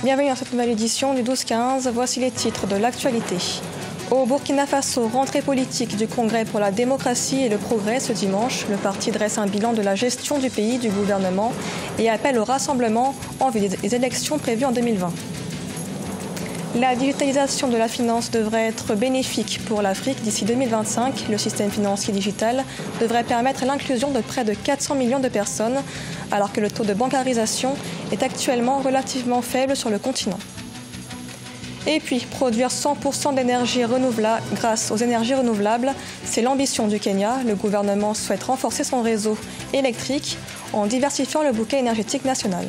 Bienvenue dans cette nouvelle édition du 12-15. Voici les titres de l'actualité. Au Burkina Faso, rentrée politique du Congrès pour la démocratie et le progrès ce dimanche. Le parti dresse un bilan de la gestion du pays, du gouvernement et appelle au rassemblement en vue des élections prévues en 2020. La digitalisation de la finance devrait être bénéfique pour l'Afrique d'ici 2025. Le système financier digital devrait permettre l'inclusion de près de 400 millions de personnes, alors que le taux de bancarisation est actuellement relativement faible sur le continent. Et puis, produire 100% d'énergie renouvelable grâce aux énergies renouvelables, c'est l'ambition du Kenya. Le gouvernement souhaite renforcer son réseau électrique en diversifiant le bouquet énergétique national.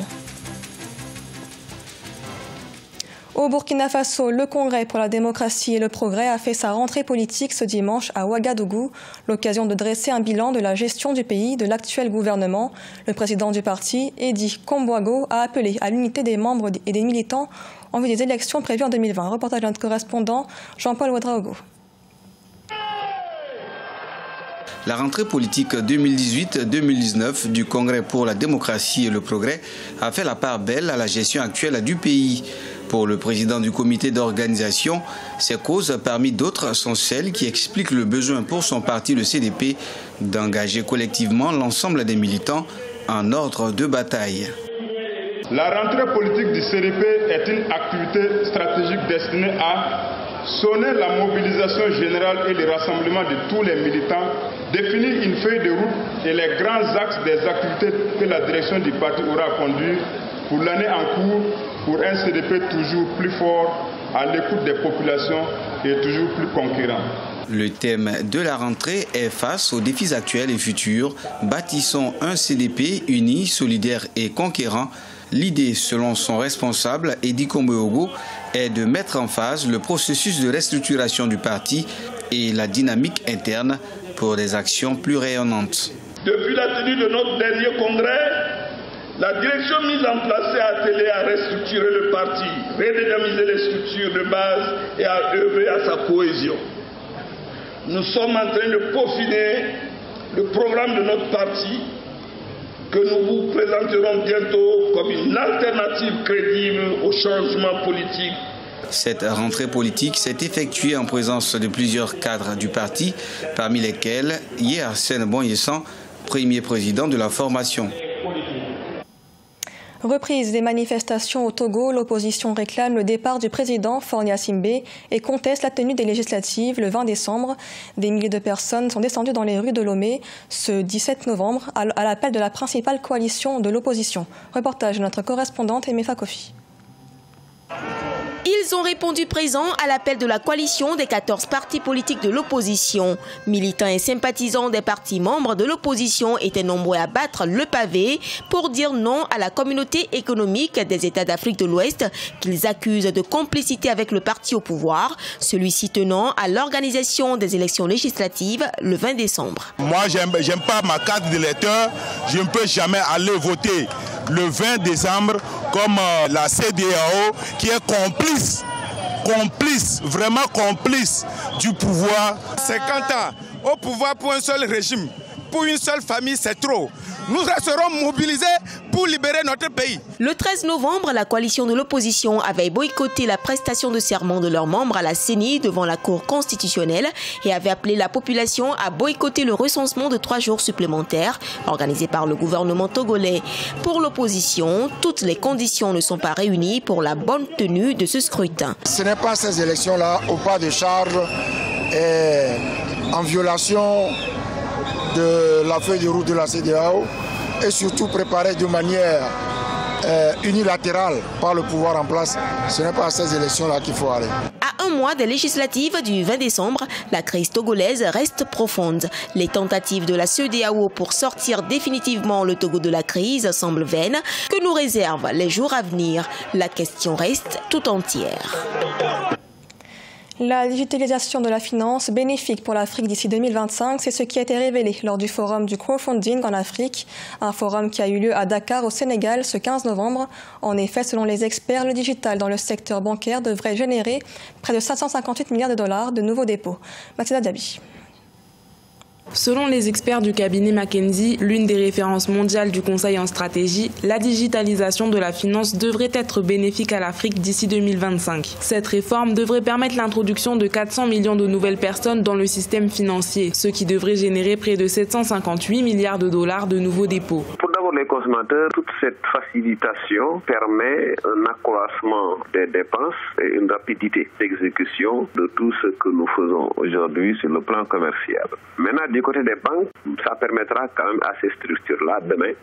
Au Burkina Faso, le Congrès pour la démocratie et le progrès a fait sa rentrée politique ce dimanche à Ouagadougou, l'occasion de dresser un bilan de la gestion du pays de l'actuel gouvernement. Le président du parti, Edi Kombouago, a appelé à l'unité des membres et des militants en vue des élections prévues en 2020. Reportage de notre correspondant Jean-Paul Ouedraogo. La rentrée politique 2018-2019 du Congrès pour la démocratie et le progrès a fait la part belle à la gestion actuelle du pays. Pour le président du comité d'organisation, ces causes, parmi d'autres, sont celles qui expliquent le besoin pour son parti, le CDP, d'engager collectivement l'ensemble des militants en ordre de bataille. La rentrée politique du CDP est une activité stratégique destinée à sonner la mobilisation générale et le rassemblement de tous les militants, définir une feuille de route et les grands axes des activités que la direction du parti aura à conduire pour l'année en cours, pour un CDP toujours plus fort, à l'écoute des populations et toujours plus conquérant. Le thème de la rentrée est face aux défis actuels et futurs. Bâtissons un CDP uni, solidaire et conquérant. L'idée, selon son responsable, Edi Kombouago, est de mettre en phase le processus de restructuration du parti et la dynamique interne pour des actions plus rayonnantes. Depuis la tenue de notre dernier congrès, la direction mise en place est attelée à restructurer le parti, redynamiser les structures de base et à œuvrer à sa cohésion. Nous sommes en train de peaufiner le programme de notre parti que nous vous présenterons bientôt comme une alternative crédible au changement politique. Cette rentrée politique s'est effectuée en présence de plusieurs cadres du parti, parmi lesquels Arsène Bonyessan, premier président de la formation. Reprise des manifestations au Togo, l'opposition réclame le départ du président Faure Gnassingbé et conteste la tenue des législatives le 20 décembre. Des milliers de personnes sont descendues dans les rues de Lomé ce 17 novembre à l'appel de la principale coalition de l'opposition. Reportage de notre correspondante Emefa Kofi. Ils ont répondu présents à l'appel de la coalition des 14 partis politiques de l'opposition. Militants et sympathisants des partis membres de l'opposition étaient nombreux à battre le pavé pour dire non à la communauté économique des États d'Afrique de l'Ouest qu'ils accusent de complicité avec le parti au pouvoir, celui-ci tenant à l'organisation des élections législatives le 20 décembre. Moi, j'aime pas ma carte d'électeur, je ne peux jamais aller voter le 20 décembre comme la CEDEAO qui est complice, vraiment complice du pouvoir. 50 ans au pouvoir pour un seul régime, pour une seule famille, c'est trop. Nous resterons mobilisés pour libérer notre pays. Le 13 novembre, la coalition de l'opposition avait boycotté la prestation de serment de leurs membres à la CENI devant la Cour constitutionnelle et avait appelé la population à boycotter le recensement de 3 jours supplémentaires organisé par le gouvernement togolais. Pour l'opposition, toutes les conditions ne sont pas réunies pour la bonne tenue de ce scrutin. Ce n'est pas ces élections-là au pas de charge et en violation de la feuille de route de la CEDEAO et surtout préparée de manière unilatérale par le pouvoir en place. Ce n'est pas à ces élections-là qu'il faut aller. À un mois des législatives du 20 décembre, la crise togolaise reste profonde. Les tentatives de la CEDEAO pour sortir définitivement le Togo de la crise semblent vaines. Que nous réservent les jours à venir? La question reste tout entière. La digitalisation de la finance bénéfique pour l'Afrique d'ici 2025, c'est ce qui a été révélé lors du forum du crowdfunding en Afrique, un forum qui a eu lieu à Dakar au Sénégal ce 15 novembre. En effet, selon les experts, le digital dans le secteur bancaire devrait générer près de 558 milliards de dollars de nouveaux dépôts. Mathilda Diaby. Selon les experts du cabinet McKinsey, l'une des références mondiales du Conseil en stratégie, la digitalisation de la finance devrait être bénéfique à l'Afrique d'ici 2025. Cette réforme devrait permettre l'introduction de 400 millions de nouvelles personnes dans le système financier, ce qui devrait générer près de 758 milliards de dollars de nouveaux dépôts. Pour d'abord les consommateurs, toute cette facilitation permet un accroissement des dépenses et une rapidité d'exécution de tout ce que nous faisons aujourd'hui sur le plan commercial. Maintenant, du côté des banques, ça permettra quand même à ces structures-là demain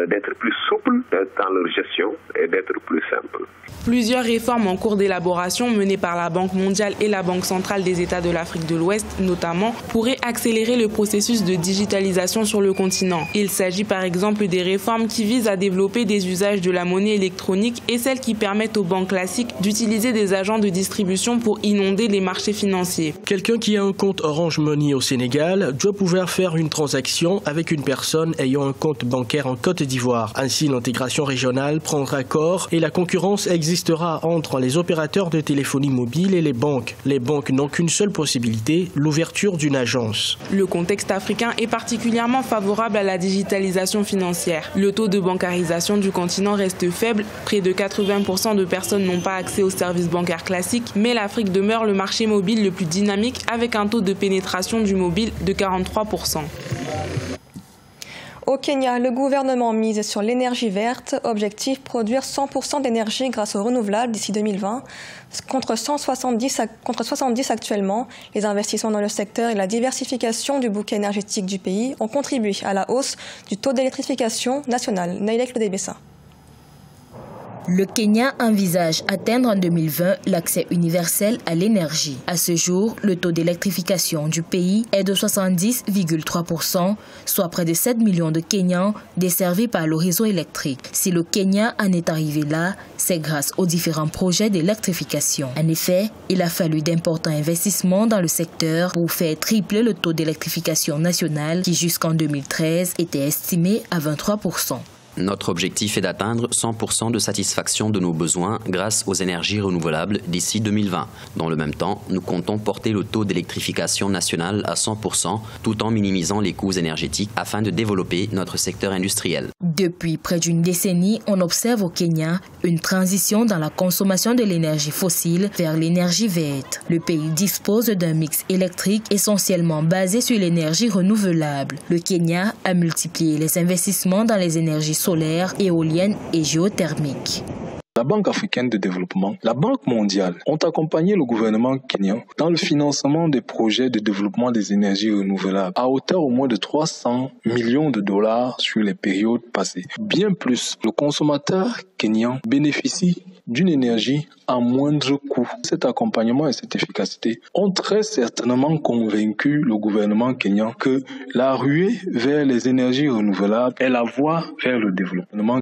d'être plus souples dans leur gestion et d'être plus simples. Plusieurs réformes en cours d'élaboration menées par la Banque mondiale et la Banque centrale des États de l'Afrique de l'Ouest, notamment, pourraient accélérer le processus de digitalisation sur le continent. Il s'agit par exemple des réformes qui visent à développer des usages de la monnaie électronique et celles qui permettent aux banques classiques d'utiliser des agents de distribution pour inonder les marchés financiers. Quelqu'un qui a un compte Orange Money au Sénégal doit pouvoir faire une transaction avec une personne ayant un compte bancaire en Côte d'Ivoire. Ainsi, l'intégration régionale prendra corps et la concurrence existera entre les opérateurs de téléphonie mobile et les banques. Les banques n'ont qu'une seule possibilité, l'ouverture d'une agence. Le contexte africain est particulièrement favorable à la digitalisation financière. Le taux de bancarisation du continent reste faible, près de 80% de personnes n'ont pas accès aux services bancaires classiques, mais l'Afrique demeure le marché mobile le plus dynamique avec un taux de pénétration du mobile de 43%. Au Kenya, le gouvernement mise sur l'énergie verte, objectif produire 100% d'énergie grâce aux renouvelables d'ici 2020, contre 70 actuellement. Les investissements dans le secteur et la diversification du bouquet énergétique du pays ont contribué à la hausse du taux d'électrification nationale. Naïlek Lodebessa. Le Kenya envisage atteindre en 2020 l'accès universel à l'énergie. À ce jour, le taux d'électrification du pays est de 70,3%, soit près de 7 millions de Kenyans desservis par le réseau électrique. Si le Kenya en est arrivé là, c'est grâce aux différents projets d'électrification. En effet, il a fallu d'importants investissements dans le secteur pour faire tripler le taux d'électrification national qui jusqu'en 2013 était estimé à 23%. Notre objectif est d'atteindre 100% de satisfaction de nos besoins grâce aux énergies renouvelables d'ici 2020. Dans le même temps, nous comptons porter le taux d'électrification national à 100% tout en minimisant les coûts énergétiques afin de développer notre secteur industriel. Depuis près d'une décennie, on observe au Kenya une transition dans la consommation de l'énergie fossile vers l'énergie verte. Le pays dispose d'un mix électrique essentiellement basé sur l'énergie renouvelable. Le Kenya a multiplié les investissements dans les énergies solaires, éoliennes et géothermiques. La Banque africaine de développement, la Banque mondiale ont accompagné le gouvernement kenyan dans le financement des projets de développement des énergies renouvelables à hauteur au moins de 300 millions de dollars sur les périodes passées. Bien plus, le consommateur kenyan bénéficie d'une énergie à moindre coût. Cet accompagnement et cette efficacité ont très certainement convaincu le gouvernement kenyan que la ruée vers les énergies renouvelables est la voie vers le développement.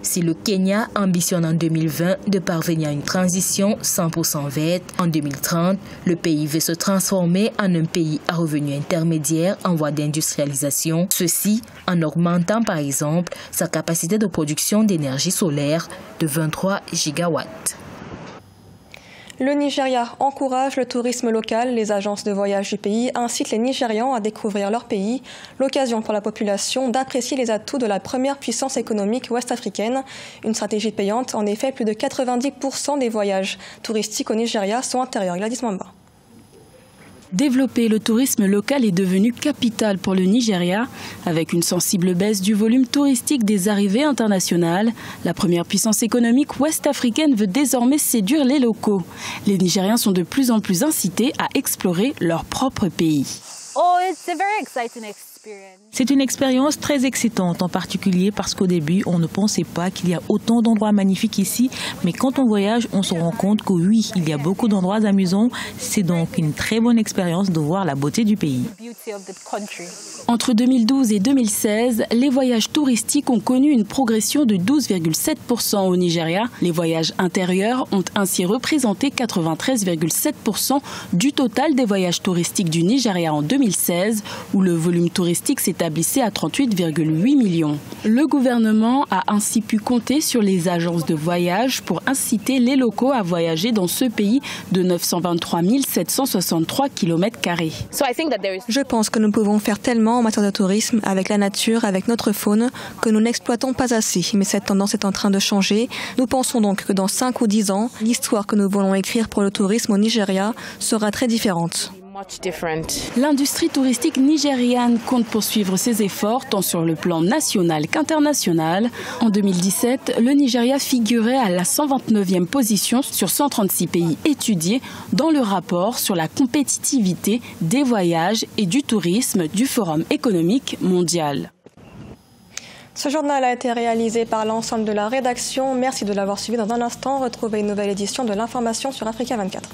Si le Kenya ambitionne en 2020 de parvenir à une transition 100% verte, en 2030, le pays veut se transformer en un pays à revenus intermédiaires en voie d'industrialisation, ceci en augmentant par exemple sa capacité de production d'énergie solaire de 23 gigawatts. Le Nigeria encourage le tourisme local. Les agences de voyage du pays incitent les Nigérians à découvrir leur pays. L'occasion pour la population d'apprécier les atouts de la première puissance économique ouest-africaine. Une stratégie payante. En effet, plus de 90% des voyages touristiques au Nigeria sont intérieurs. Gladys Mamba. Développer le tourisme local est devenu capital pour le Nigeria. Avec une sensible baisse du volume touristique des arrivées internationales, la première puissance économique ouest-africaine veut désormais séduire les locaux. Les Nigériens sont de plus en plus incités à explorer leur propre pays. C'est une expérience très excitante, en particulier parce qu'au début, on ne pensait pas qu'il y a autant d'endroits magnifiques ici. Mais quand on voyage, on se rend compte que oui, il y a beaucoup d'endroits amusants. C'est donc une très bonne expérience de voir la beauté du pays. Entre 2012 et 2016, les voyages touristiques ont connu une progression de 12,7% au Nigeria. Les voyages intérieurs ont ainsi représenté 93,7% du total des voyages touristiques du Nigeria en 2016, où le volume touristique touristique s'établissait à 38,8 millions. Le gouvernement a ainsi pu compter sur les agences de voyage pour inciter les locaux à voyager dans ce pays de 923 763 km². Je pense que nous pouvons faire tellement en matière de tourisme, avec la nature, avec notre faune, que nous n'exploitons pas assez. Mais cette tendance est en train de changer. Nous pensons donc que dans 5 ou 10 ans, l'histoire que nous voulons écrire pour le tourisme au Nigeria sera très différente. L'industrie touristique nigériane compte poursuivre ses efforts tant sur le plan national qu'international. En 2017, le Nigeria figurait à la 129e position sur 136 pays étudiés dans le rapport sur la compétitivité des voyages et du tourisme du Forum économique mondial. Ce journal a été réalisé par l'ensemble de la rédaction. Merci de l'avoir suivi. Dans un instant, retrouvez une nouvelle édition de l'information sur Africa 24.